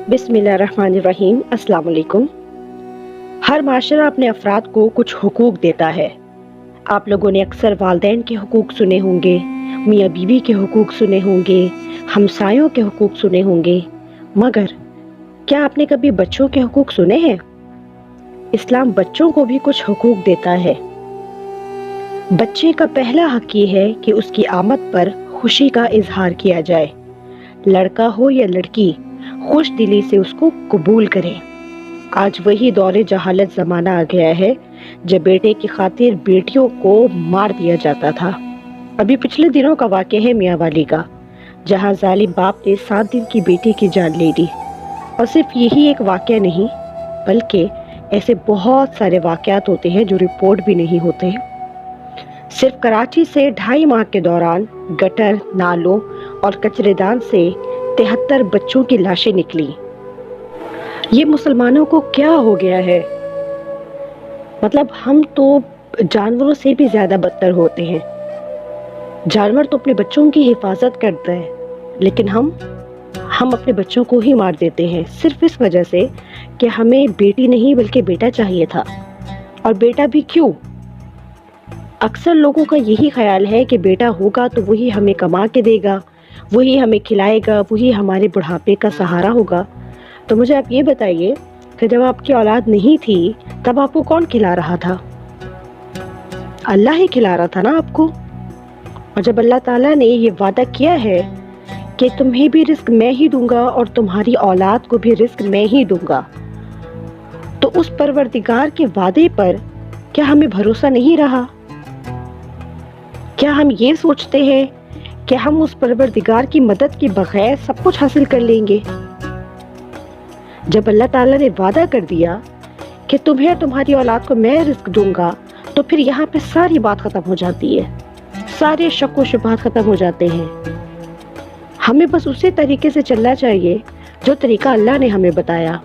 बिस्मिल्लाहिर्रहमानिर्रहीम। अस्सलाम वालेकुम। हर माशरा अपने अफराद को कुछ हुकूक देता है। आप लोगों ने अक्सर वालिदैन के हुकूक सुने होंगे, मियाँ बीवी के हुकूक सुने होंगे, हमसायों के हुकूक सुने होंगे, मगर क्या आपने कभी बच्चों के हुकूक सुने हैं? इस्लाम बच्चों को भी कुछ हुकूक देता है। बच्चे का पहला हक ये है कि उसकी आमद पर खुशी का इजहार किया जाए। लड़का हो या लड़की, खुश दिली से उसको कबूल करें। आज वही दौरे जहालत ज़माना आ गया है जब बेटे की खातिर बेटियों को मार दिया जाता था। अभी पिछले दिनों का वाक़या है मियाँ वाली का, जहाँ जालिम बाप ने 7 दिन की बेटी की जान ले ली। और सिर्फ यही एक वाक़या नहीं, बल्कि ऐसे बहुत सारे वाक़यात होते हैं जो रिपोर्ट भी नहीं होते। सिर्फ कराची से 2.5 माह के दौरान गटर, नालों और कचरेदान से 73 बच्चों की लाशें निकली। ये मुसलमानों को क्या हो गया है? मतलब हम तो जानवरों से भी ज्यादा बदतर होते हैं। जानवर तो अपने बच्चों की हिफाजत करते हैं, लेकिन हम अपने बच्चों को ही मार देते हैं, सिर्फ इस वजह से कि हमें बेटी नहीं बल्कि बेटा चाहिए था। और बेटा भी क्यों? अक्सर लोगों का यही ख्याल है कि बेटा होगा तो वही हमें कमा के देगा, वही हमें खिलाएगा, वही हमारे बुढ़ापे का सहारा होगा। तो मुझे आप ये बताइए कि जब आपकी औलाद नहीं थी तब आपको कौन खिला रहा था? अल्लाह ही खिला रहा था ना आपको। और जब अल्लाह ताला ने ये वादा किया है कि तुम्हें भी रिस्क मैं ही दूंगा और तुम्हारी औलाद को भी रिस्क मैं ही दूंगा, तो उस परवरदिगार के वादे पर क्या हमें भरोसा नहीं रहा? क्या हम ये सोचते हैं कि हम उस परवरदिगार की मदद के बगैर सब कुछ हासिल कर लेंगे? जब अल्लाह ताला ने वादा कर दिया कि तुम्हें तुम्हारी औलाद को मैं रिस्क दूंगा, तो फिर यहाँ पे सारी बात खत्म हो जाती है, सारे शक व शुबहात खत्म हो जाते हैं। हमें बस उसी तरीके से चलना चाहिए जो तरीका अल्लाह ने हमें बताया।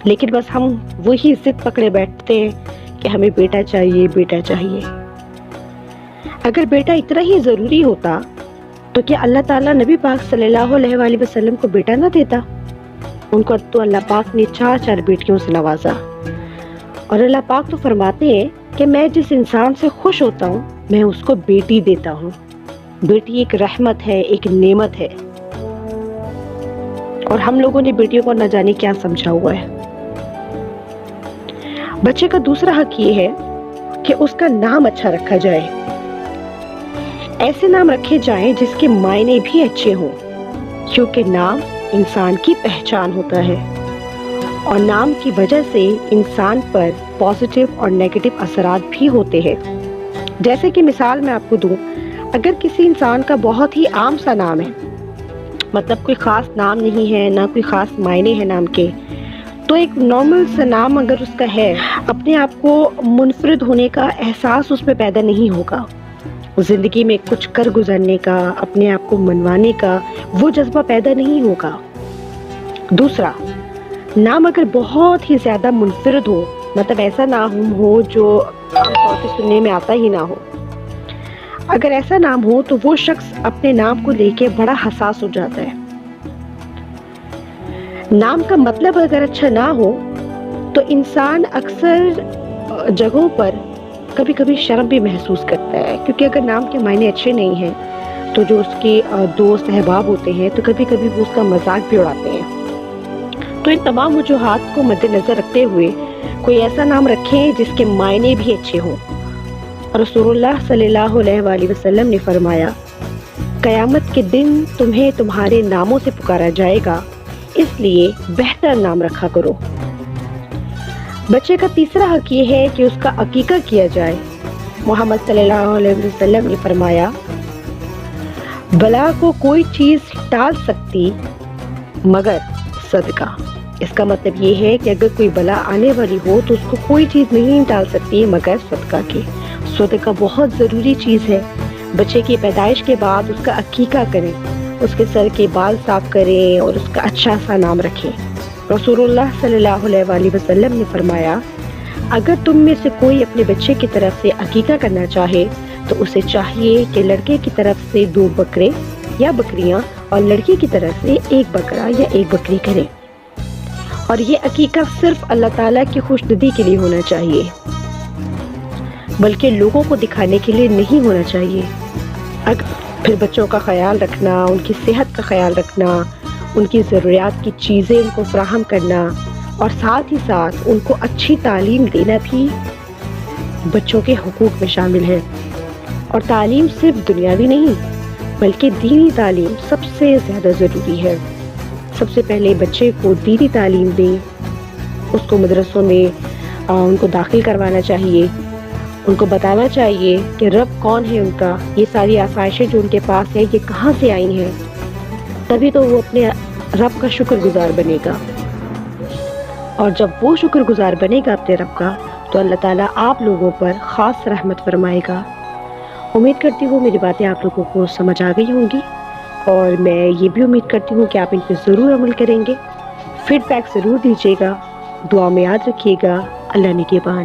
लेकिन बस हम वही जिद पकड़े बैठते हैं कि हमें बेटा चाहिए, बेटा चाहिए। अगर बेटा इतना ही जरूरी होता तो क्या अल्लाह ताला नबी पाक सल्लल्लाहु अलैहि वसल्लम को बेटा ना देता? उनको तो अल्लाह पाक ने 4 बेटियों से नवाजा। और अल्लाह पाक तो फरमाते हैं कि मैं जिस इंसान से खुश होता हूँ मैं उसको बेटी देता हूँ। बेटी एक रहमत है, एक नेमत है। और हम लोगों ने बेटियों को न जाने क्या समझा हुआ है। बच्चे का दूसरा हक ये है कि उसका नाम अच्छा रखा जाए। ऐसे नाम रखे जाएं जिसके मायने भी अच्छे हों, क्योंकि नाम इंसान की पहचान होता है और नाम की वजह से इंसान पर पॉजिटिव और नेगेटिव असरात भी होते हैं। जैसे कि मिसाल मैं आपको दूं, अगर किसी इंसान का बहुत ही आम सा नाम है, मतलब कोई खास नाम नहीं है, ना कोई खास मायने हैं नाम के, तो एक नॉर्मल सा नाम अगर उसका है, अपने आप को मुनफरिद होने का एहसास उसमें पैदा नहीं होगा। जिंदगी में कुछ कर गुजरने का, अपने आप को मनवाने का वो जज्बा पैदा नहीं होगा। दूसरा, नाम अगर बहुत ही ज्यादा मुनफरिद हो, मतलब ऐसा नाम हो जो आमतौर पे सुनने में आता ही ना हो, अगर ऐसा नाम हो तो वो शख्स अपने नाम को लेके बड़ा हसास हो जाता है। नाम का मतलब अगर अच्छा ना हो तो इंसान अक्सर जगहों पर कभी कभी शर्म भी महसूस करता है, क्योंकि अगर नाम के मायने अच्छे नहीं हैं तो जो उसके दोस्त अहबाब होते हैं तो कभी कभी वो उसका मजाक भी उड़ाते हैं। तो इन तमाम वजूहात को मद्देनजर रखते हुए कोई ऐसा नाम रखें जिसके मायने भी अच्छे हों। और रसूलुल्लाह सल्लल्लाहु अलैहि वसल्लम ने फरमाया, क़यामत के दिन तुम्हें तुम्हारे नामों से पुकारा जाएगा, इसलिए बेहतर नाम रखा करो। बच्चे का तीसरा हक ये है कि उसका अकीका किया जाए। मोहम्मद सल्लल्लाहु अलैहि वसल्लम ने फरमाया, बला को कोई चीज टाल सकती मगर सदका। इसका मतलब ये है कि अगर कोई बला आने वाली हो तो उसको कोई चीज नहीं टाल सकती मगर सदका की। सदका बहुत जरूरी चीज है। बच्चे की पैदाइश के बाद उसका अकीका करें, उसके सर के बाल साफ करें और उसका अच्छा सा नाम रखें। रसूलुल्लाह सल्लल्लाहु अलैहि वसल्लम ने फरमाया, अगर तुम में से कोई अपने बच्चे की तरफ से अकीका करना चाहे तो उसे चाहिए कि लड़के की तरफ से 2 बकरे या बकरियां اور لڑکی کی طرف سے ایک بکرا یا ایک بکری کریں، اور یہ عقیقہ صرف اللہ تعالیٰ کی خوشنودی کے لیے ہونا چاہیے، بلکہ لوگوں کو دکھانے کے لیے نہیں ہونا چاہیے۔ پھر بچوں کا خیال رکھنا، ان کی صحت کا خیال رکھنا، ان کی ضروریات کی چیزیں ان کو فراہم کرنا، اور ساتھ ہی ساتھ ان کو اچھی تعلیم دینا بھی بچوں کے حقوق میں شامل ہے۔ اور تعلیم صرف دنیاوی نہیں بلکہ دینی تعلیم سب سے زیادہ ضروری ہے۔ سب سے پہلے بچے کو دینی تعلیم دیں، اس کو مدرسوں میں ان کو داخل کروانا چاہیے، ان کو بتانا چاہیے کہ رب کون ہے ان کا، یہ ساری آسائشیں جو ان کے پاس ہیں یہ کہاں سے آئی ہیں، تبھی تو وہ اپنے رب کا شکر گزار بنے گا۔ اور جب وہ شکر گزار بنے گا اپنے رب کا، تو اللہ تعالیٰ آپ لوگوں پر خاص رحمت فرمائے گا۔ امید کرتی ہوں میری باتیں آپ لوگوں کو سمجھ آ گئی ہوں گی، اور میں یہ بھی امید کرتی ہوں کہ آپ ان پہ ضرور عمل کریں گے۔ فیڈ بیک ضرور دیجیے گا، دعا میں یاد رکھیے گا۔ اللہ نگہبان۔